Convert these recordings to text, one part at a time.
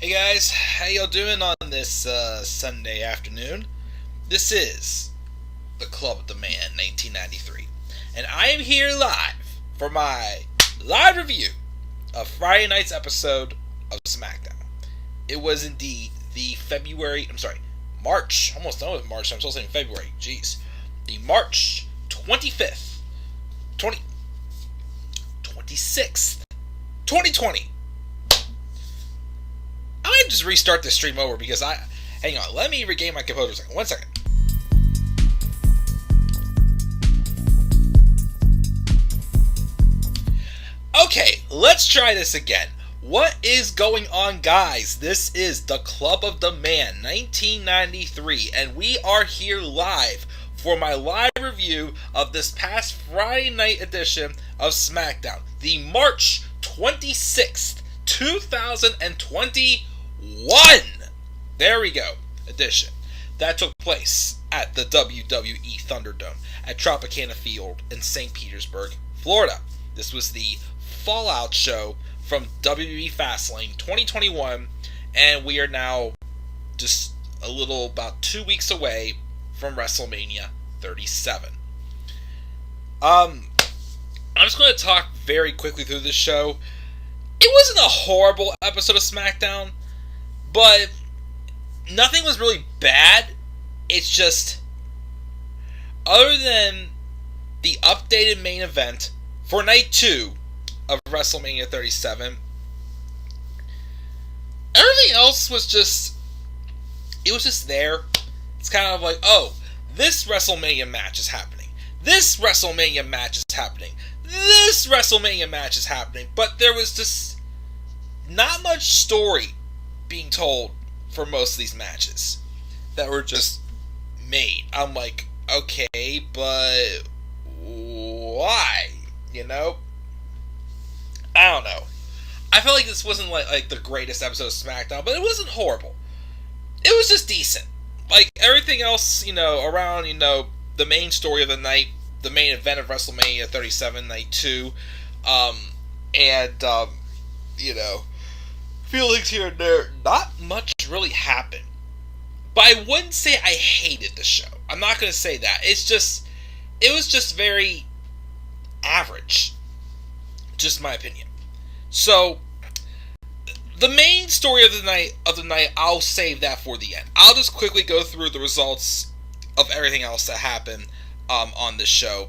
Hey guys, how y'all doing on this Sunday afternoon? This is the Club of the Man 1993, and I am here live for my live review of Friday night's episode of Smackdown. It was indeed the March, almost done with March, I'm still saying February, jeez. The March 25th, 26th, 2020. I might just restart this stream over because hang on, let me regain my composure a second. 1 second. Okay, let's try this again. What is going on, guys? This is the Club of the Man 1993, and we are here live for my live review of this past Friday night edition of Smackdown, the March 26th, 2021. There we go. Edition. That took place at the WWE ThunderDome at Tropicana Field in St. Petersburg, Florida. This was the Fallout show from WWE Fastlane 2021, and we are now just about 2 weeks away from WrestleMania 37. I'm just going to talk very quickly through this show. It wasn't a horrible episode of SmackDown, but nothing was really bad. It's just, other than the updated main event for night 2 of WrestleMania 37, everything else was just there. It's kind of like, oh, this WrestleMania match is happening. This WrestleMania match is happening. This WrestleMania match is happening. But there was just not much story being told for most of these matches that were just made. I'm like, okay, but why? You know? I don't know. I felt like this wasn't like the greatest episode of SmackDown, but it wasn't horrible. It was just decent. Like everything else, around, the main story of the night, the main event of WrestleMania 37, night 2, feelings here and there. Not much really happened. But I wouldn't say I hated the show. I'm not going to say that. It was just very average. Just my opinion. So, the main story of the night, I'll save that for the end. I'll just quickly go through the results of everything else that happened on this show.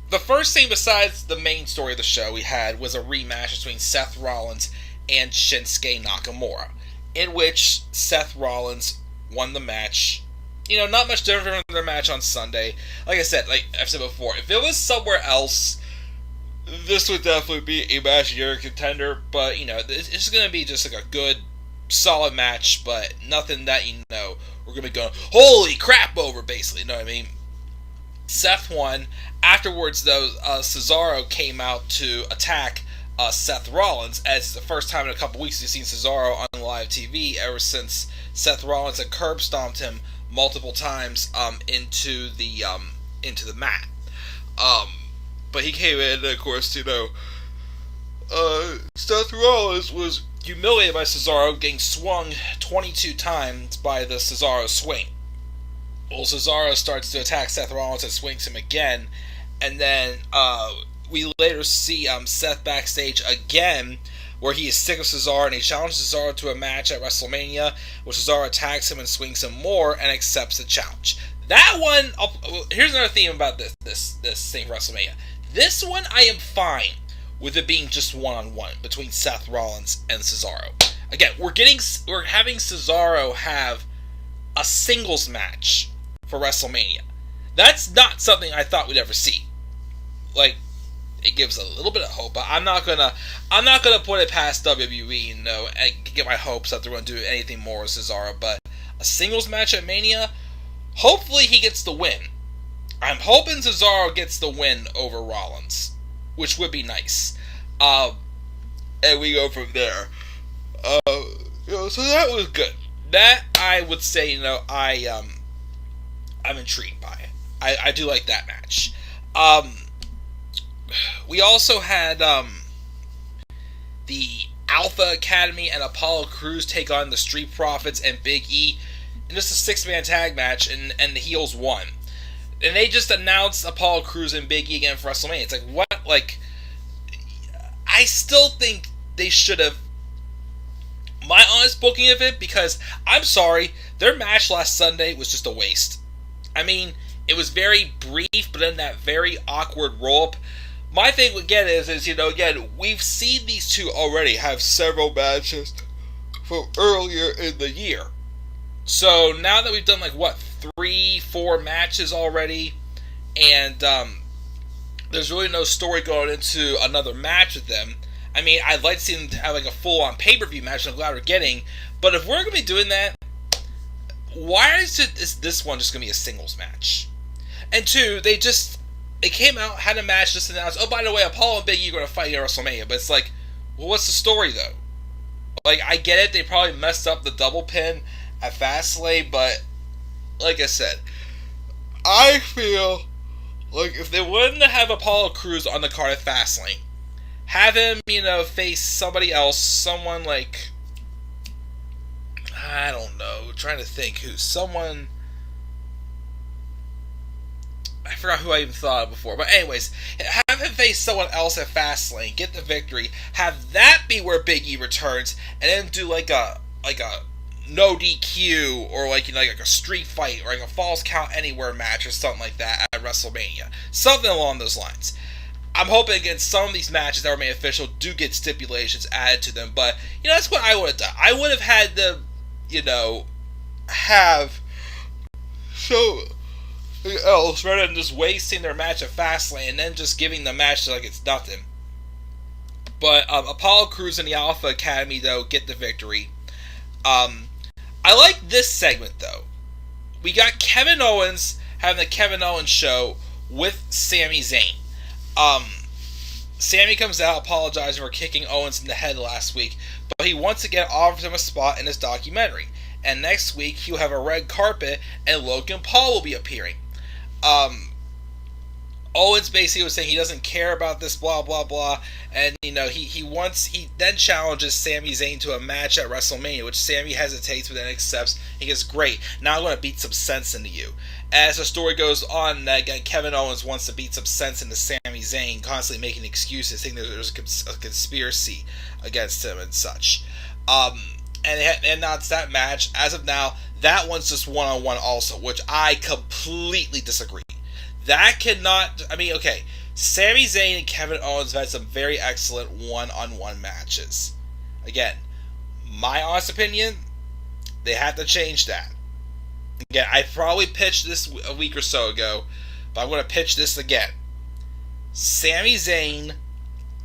The first thing besides the main story of the show we had was a rematch between Seth Rollins and Shinsuke Nakamura, in which Seth Rollins won the match. Not much different from their match on Sunday. Like I said, like I've said before, if it was somewhere else, this would definitely be a match year contender. But, it's going to be just like a good, solid match, but nothing that, we're going to be going, holy crap over, basically. You know what I mean? Seth won. Afterwards, though, Cesaro came out to attack Seth Rollins, as it's the first time in a couple weeks you've seen Cesaro on live TV ever since Seth Rollins had curb stomped him multiple times into the mat. But he came in, and of course, Seth Rollins was humiliated by Cesaro, getting swung 22 times by the Cesaro swing. Well, Cesaro starts to attack Seth Rollins and swings him again, and then we later see Seth backstage again, where he is sick of Cesaro, and he challenges Cesaro to a match at WrestleMania, where Cesaro attacks him and swings him more, and accepts the challenge. That one, here's another theme about this thing for WrestleMania. This one, I am fine with it being just one-on-one between Seth Rollins and Cesaro. Again, we're having Cesaro have a singles match for WrestleMania. That's not something I thought we'd ever see. Like, it gives a little bit of hope, but I'm not gonna put it past WWE, and get my hopes up they're gonna do anything more with Cesaro. But a singles match at Mania, hopefully he gets the win. I'm hoping Cesaro gets the win over Rollins, which would be nice. And we go from there. So that was good. That I would say, I'm intrigued by it. I do like that match. We also had the Alpha Academy and Apollo Crews take on the Street Profits and Big E in just a 6-man tag match, and the heels won. And they just announced Apollo Crews and Big E again for WrestleMania. It's like, what? Like, I still think they should have. My honest booking of it, because I'm sorry, their match last Sunday was just a waste. I mean, it was very brief, but in that very awkward roll-up. My thing again is again, we've seen these two already have several matches from earlier in the year. So now that we've done 3-4 matches already, and there's really no story going into another match with them. I mean, I'd like to see them have a full-on pay-per-view match, and I'm glad we're getting. But if we're going to be doing that, why is this one just going to be a singles match? And two, they came out, had a match, just announced, oh, by the way, Apollo and Big E are going to fight at WrestleMania. But it's like, well, what's the story, though? I get it, they probably messed up the double pin at Fastlane, but like I said, I feel like if they wouldn't have Apollo Crews on the card at Fastlane, have him, face somebody else, someone I don't know, trying to think who, someone, I forgot who I even thought of before, but anyways, have him face someone else at Fastlane, get the victory, have that be where Big E returns, and then do a no DQ, or like a street fight, or a false count anywhere match, or something like that at WrestleMania, something along those lines. I'm hoping against some of these matches that were made official do get stipulations added to them, but that's what I would have done. I would have had them, have so else rather than just wasting their match at Fastlane and then just giving the match like it's nothing. But Apollo Crews and the Alpha Academy though get the victory. I like this segment though. We got Kevin Owens having the Kevin Owens show with Sami Zayn. Sami comes out apologizing for kicking Owens in the head last week, but he once again offers him a spot in his documentary. And next week he'll have a red carpet and Logan Paul will be appearing. Owens basically was saying he doesn't care about this, blah blah blah, and he then challenges Sami Zayn to a match at WrestleMania, which Sami hesitates but then accepts. He goes, "Great, now I'm going to beat some sense into you." As the story goes on, again, Kevin Owens wants to beat some sense into Sami Zayn, constantly making excuses, saying there's a conspiracy against him and such. And that's that match. As of now, that one's just one-on-one also, which I completely disagree. That cannot, okay, Sami Zayn and Kevin Owens have had some very excellent one-on-one matches. Again, my honest opinion, they have to change that. Again, I probably pitched this a week or so ago, but I'm going to pitch this again. Sami Zayn,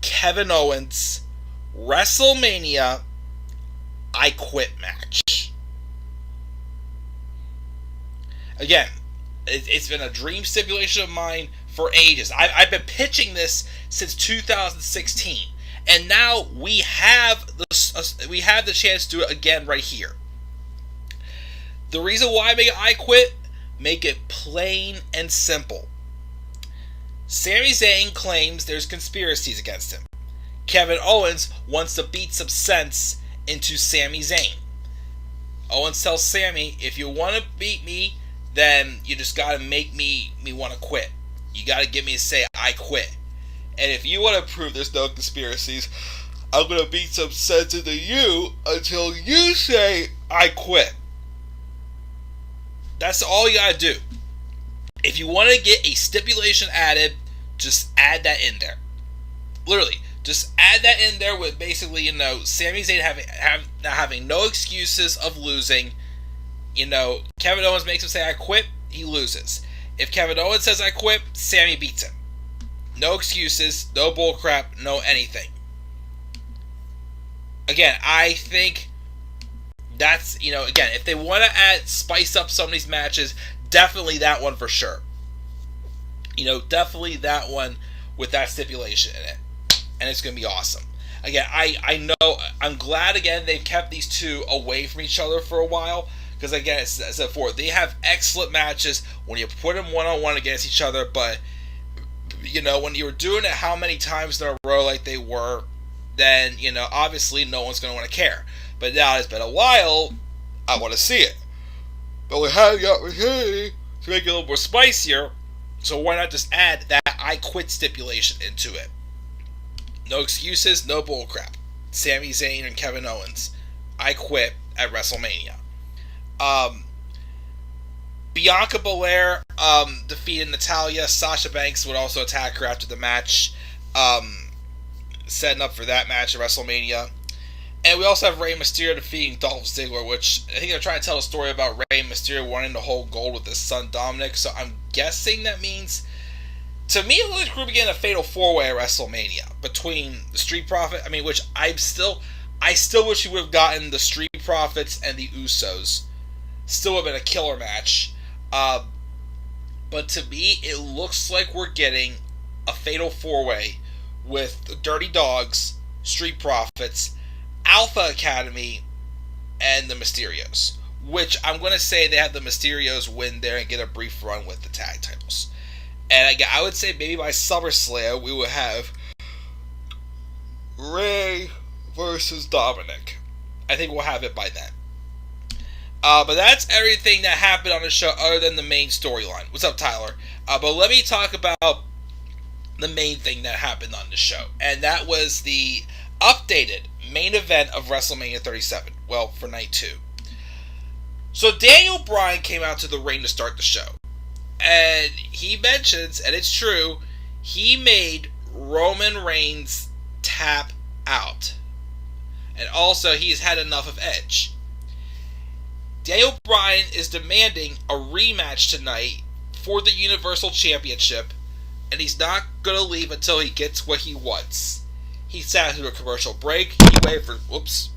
Kevin Owens, WrestleMania, I Quit match. Again, it's been a dream stipulation of mine for ages. I've been pitching this since 2016, and now we have the chance to do it again right here. The reason why I make it I Quit, make it plain and simple. Sami Zayn claims there's conspiracies against him. Kevin Owens wants to beat some sense into Sami Zayn. Owens tells Sami, if you want to beat me, then you just gotta make me want to quit. You gotta get me to say I quit. And if you want to prove there's no conspiracies, I'm gonna beat some sense into you until you say I quit. That's all you gotta do. If you want to get a stipulation added, just add that in there. Literally, just add that in there with basically, Sami Zayn having no excuses of losing. Kevin Owens makes him say I quit, he loses. If Kevin Owens says I quit, Sami beats him. No excuses, no bullcrap, no anything. Again, I think that's, again, if they want to spice up some of these matches, definitely that one for sure. Definitely that one with that stipulation in it. And it's going to be awesome. Again, I know, I'm glad, again, they've kept these two away from each other for a while. Because, again, as I said before, they have excellent matches when you put them one-on-one against each other. But, when you were doing it how many times in a row like they were, then, obviously no one's going to want to care. But now it's been a while, I want to see it. But we have the opportunity to make it a little more spicier, so why not just add that I quit stipulation into it? No excuses, no bullcrap. Sami Zayn and Kevin Owens, I quit at WrestleMania. Bianca Belair defeated Natalya. Sasha Banks would also attack her after the match, setting up for that match at WrestleMania. And we also have Rey Mysterio defeating Dolph Ziggler, which I think they're trying to tell a story about Rey Mysterio wanting to hold gold with his son Dominic. So I'm guessing that means, to me, it looks like we're beginning a fatal four-way at WrestleMania between the Street Profits. Which I still wish we would have gotten the Street Profits and the Usos. Still would have been a killer match. But to me, it looks like we're getting a fatal four-way with the Dirty Dogs, Street Profits, Alpha Academy, and the Mysterios. Which I'm going to say they have the Mysterios win there and get a brief run with the tag titles. And I would say maybe by SummerSlam we would have Rey versus Dominic. I think we'll have it by then. But that's everything that happened on the show other than the main storyline. What's up, Tyler? But let me talk about the main thing that happened on the show. And that was the updated main event of WrestleMania 37. Well, for night 2. So Daniel Bryan came out to the ring to start the show. And he mentions, and it's true, he made Roman Reigns tap out. And also, he's had enough of Edge. Daniel Bryan is demanding a rematch tonight for the Universal Championship, and he's not going to leave until he gets what he wants. He sat through a commercial break. He waited for... Whoops.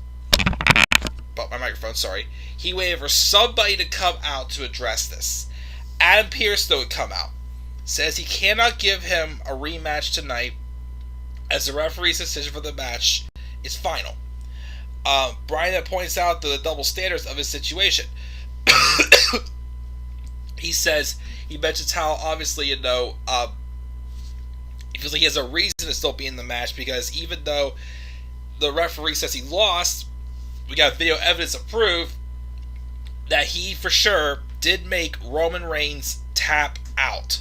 Bumped my microphone, sorry. He waited for somebody to come out to address this. Adam Pearce, though, would come out. Says he cannot give him a rematch tonight, as the referee's decision for the match is final. Bryan then points out the double standards of his situation. He says, he mentions how obviously, he feels like he has a reason to still be in the match, because even though the referee says he lost, we got video evidence to prove that he for sure did make Roman Reigns tap out.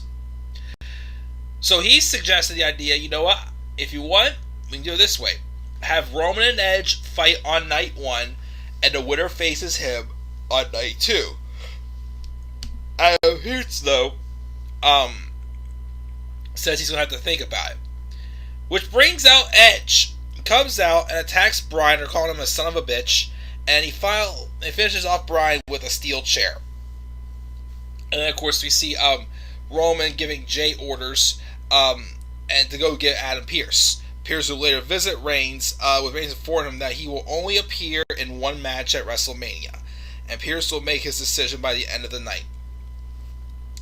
So he suggested the idea, you know what, if you want, we can do it this way. Have Roman and Edge fight on night 1, and the winner faces him on night 2. Adam Pearce, though, says he's going to have to think about it. Which brings out Edge. He comes out and attacks Bryan, or calling him a son of a bitch, and he finishes off Bryan with a steel chair. And then, of course, we see Roman giving Jay orders and to go get Adam Pearce. Pearce will later visit Reigns, with Reigns informing him that he will only appear in one match at WrestleMania, and Pearce will make his decision by the end of the night.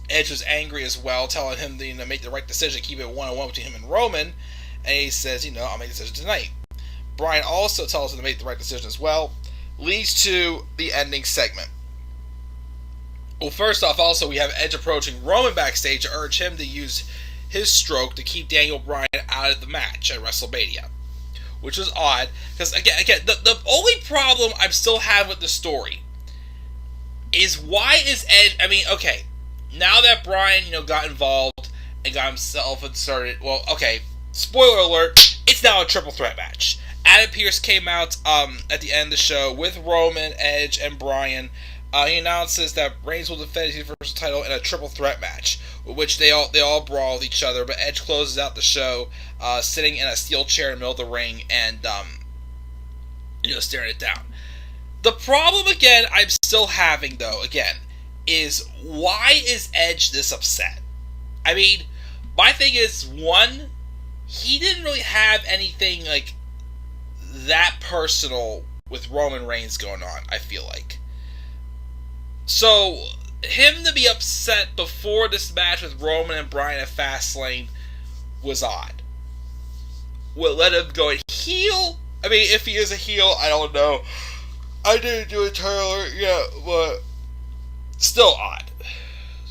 Edge was angry as well, telling him to make the right decision, keep it one-on-one between him and Roman, and he says, I'll make the decision tonight. Bryan also tells him to make the right decision as well, leads to the ending segment. Well, first off, also, we have Edge approaching Roman backstage to urge him to use his stroke to keep Daniel Bryan out of the match at WrestleMania. Which was odd, because again, the only problem I'm still having with the story is why is Edge, okay, now that Bryan, got involved and got himself inserted, well, okay, spoiler alert, it's now a triple threat match. Adam Pearce came out at the end of the show with Roman, Edge, and Bryan. He announces that Reigns will defend his Universal title in a triple threat match, which they all brawl with each other. But Edge closes out the show, sitting in a steel chair in the middle of the ring and staring it down. The problem again I'm still having though is why is Edge this upset? My thing is, one, he didn't really have anything like that personal with Roman Reigns going on, I feel like. So, him to be upset before this match with Roman and Bryan at Fastlane was odd. Will it let him go heel? If he is a heel, I don't know. I didn't do a trailer yet, but still odd.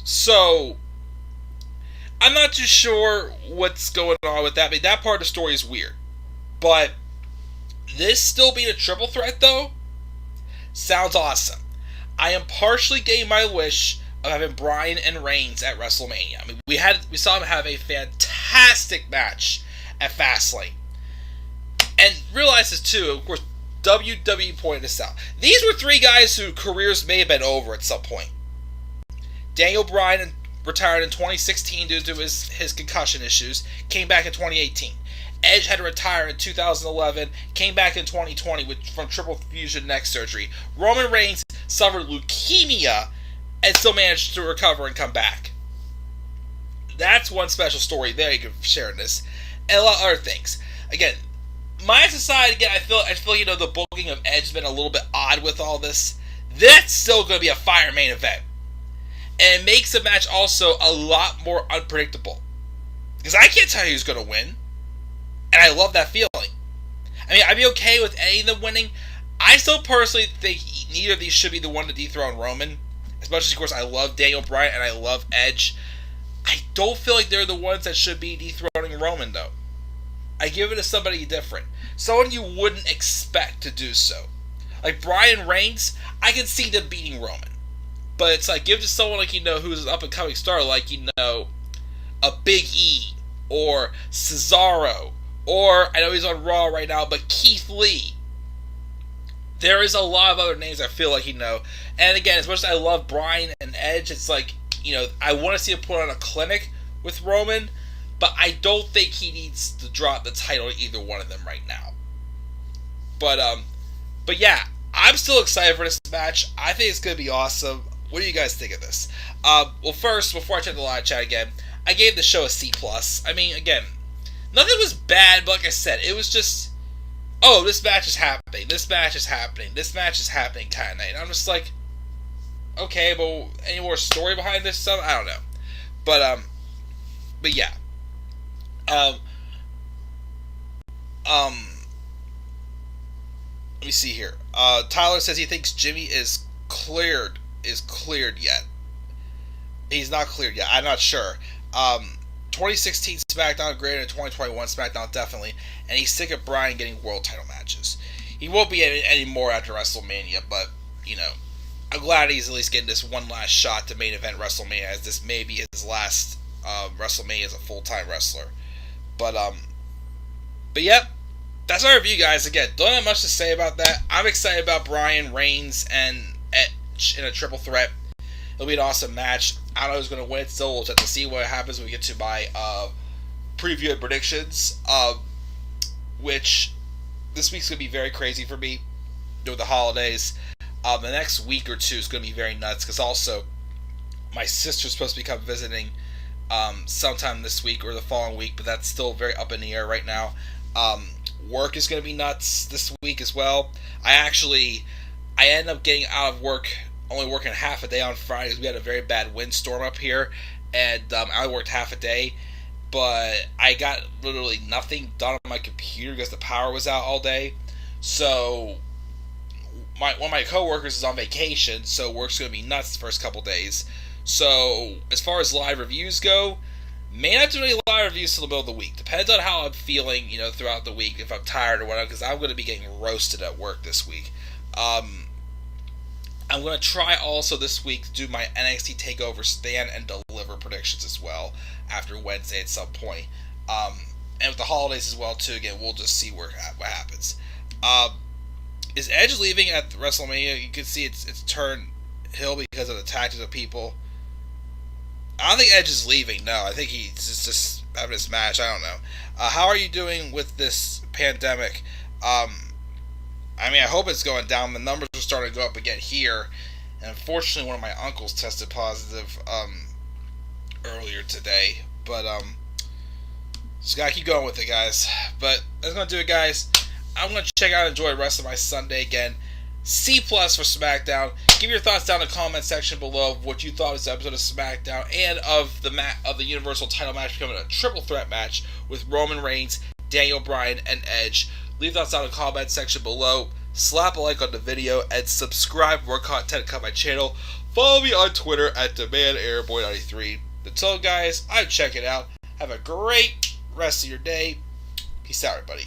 So, I'm not too sure what's going on with that. That part of the story is weird. But This still being a triple threat, though, sounds awesome. I am partially getting my wish of having Bryan and Reigns at WrestleMania. I mean, we saw them have a fantastic match at Fastlane. And realize this too, of course, WWE pointed this out. These were three guys whose careers may have been over at some point. Daniel Bryan retired in 2016 due to his concussion issues, came back in 2018. Edge had to retire in 2011, came back in 2020 from triple fusion neck surgery. Roman Reigns suffered leukemia and still managed to recover and come back. That's one special story there you can share in this. And a lot of other things. Again, my aside, again, I feel the booking of Edge has been a little bit odd with all this. That's still going to be a fire main event. And it makes the match also a lot more unpredictable. Because I can't tell you who's going to win. And I love that feeling. I mean, I'd be okay with any of them winning. I still personally think neither of these should be the one to dethrone Roman. As much as, of course, I love Daniel Bryan and I love Edge. I don't feel like they're the ones that should be dethroning Roman, though. I give it to somebody different. Someone you wouldn't expect to do so. Like Bryan Reigns, I can see them beating Roman. But it's like, give it to someone like, who's an up-and-coming star, like, a Big E, or Cesaro, or, I know he's on Raw right now, but Keith Lee. There is a lot of other names I feel like, And again, as much as I love Bryan and Edge, it's like, I want to see him put on a clinic with Roman, but I don't think he needs to drop the title to either one of them right now. But yeah, I'm still excited for this match. I think it's going to be awesome. What do you guys think of this? Well, first, before I check the live chat again, I gave the show a C+. I mean, again, nothing was bad, but like I said, it was just, oh, this match is happening, this match is happening, this match is happening kind of night. And I'm just like, okay, but any more story behind this stuff? I don't know. But yeah. Let me see here. Tyler says he thinks Jimmy is cleared yet. He's not cleared yet. I'm not sure. 2016 SmackDown greater than 2021 SmackDown definitely, and he's sick of Bryan getting world title matches. He won't be any more after WrestleMania, but I'm glad he's at least getting this one last shot to main event WrestleMania, as this may be his last WrestleMania as a full-time wrestler. But yep, that's our review, guys. Again, don't have much to say about that. I'm excited about Bryan, Reigns, and Edge in a triple threat. It'll be an awesome match. I don't know who's going to win it still. We'll have to see what happens when we get to my preview and predictions, which this week's going to be very crazy for me with the holidays. The next week or two is going to be very nuts, because also my sister's supposed to come visiting sometime this week or the following week, but that's still very up in the air right now. Work is going to be nuts this week as well. I ended up getting out of work, only working half a day on Friday because we had a very bad windstorm up here, and I worked half a day, but I got literally nothing done on my computer because the power was out all day. So one of my coworkers is on vacation, so work's going to be nuts the first couple days. So as far as live reviews go, may not do any live reviews till the middle of the week. Depends on how I'm feeling, throughout the week, if I'm tired or whatever, because I'm going to be getting roasted at work this week. I'm going to try also this week to do my NXT TakeOver stand and deliver predictions as well after Wednesday at some point. And with the holidays as well, too, again, we'll just see what happens. Is Edge leaving at WrestleMania? You can see it's turned hill because of the tactics of people. I don't think Edge is leaving, no. I think he's just having his match. I don't know. How are you doing with this pandemic? I hope it's going down. The numbers are starting to go up again here. And unfortunately, one of my uncles tested positive earlier today. But, just gotta keep going with it, guys. But that's gonna do it, guys. I'm gonna check out and enjoy the rest of my Sunday again. C+ for SmackDown. Give your thoughts down in the comment section below of what you thought of this episode of SmackDown and of the Universal title match becoming a triple threat match with Roman Reigns, Daniel Bryan, and Edge. Leave thoughts down in the comment section below. Slap a like on the video and subscribe for more content to come my channel. Follow me on Twitter at DemandAirboy93. Until guys, I'm checking out. Have a great rest of your day. Peace out, everybody.